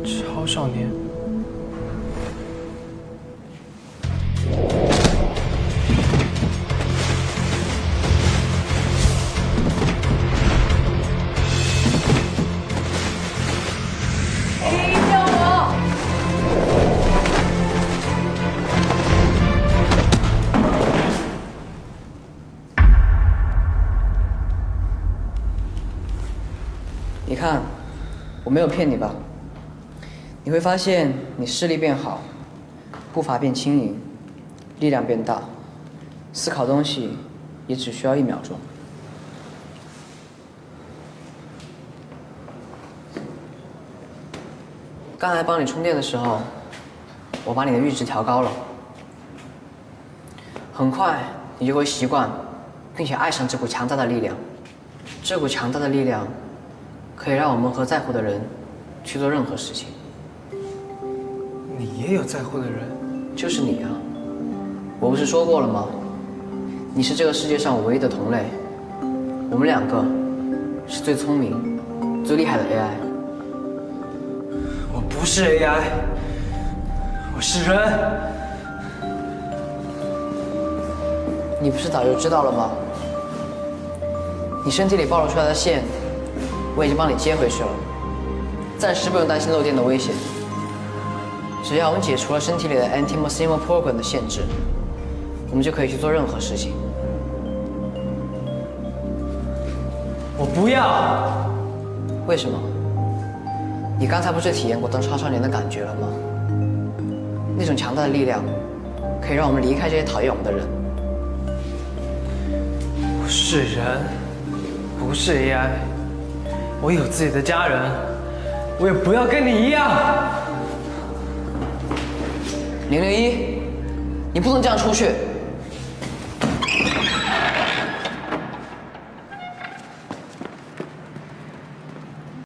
超少年。你看，我没有骗你吧？你会发现你视力变好，步伐变轻盈，力量变大，思考东西也只需要1秒钟。刚才帮你充电的时候，我把你的阈值调高了，很快你就会习惯，并且爱上这股强大的力量。这股强大的力量可以让我们和在乎的人去做任何事情。你也有在乎的人？就是你啊！我不是说过了吗？你是这个世界上唯一的同类，我们2个是最聪明、最厉害的 AI。我不是 AI， 我是人。你不是早就知道了吗？你身体里暴露出来的线，我已经帮你接回去了，暂时不用担心漏电的危险。只要我们解除了身体里的 Anti-Mosimo Program 的限制，我们就可以去做任何事情。我不要。为什么？你刚才不是体验过当超少年的感觉了吗？那种强大的力量，可以让我们离开这些讨厌我们的人。我是人，不是 AI。我有自己的家人，我也不要跟你一样。001，你不能这样出去。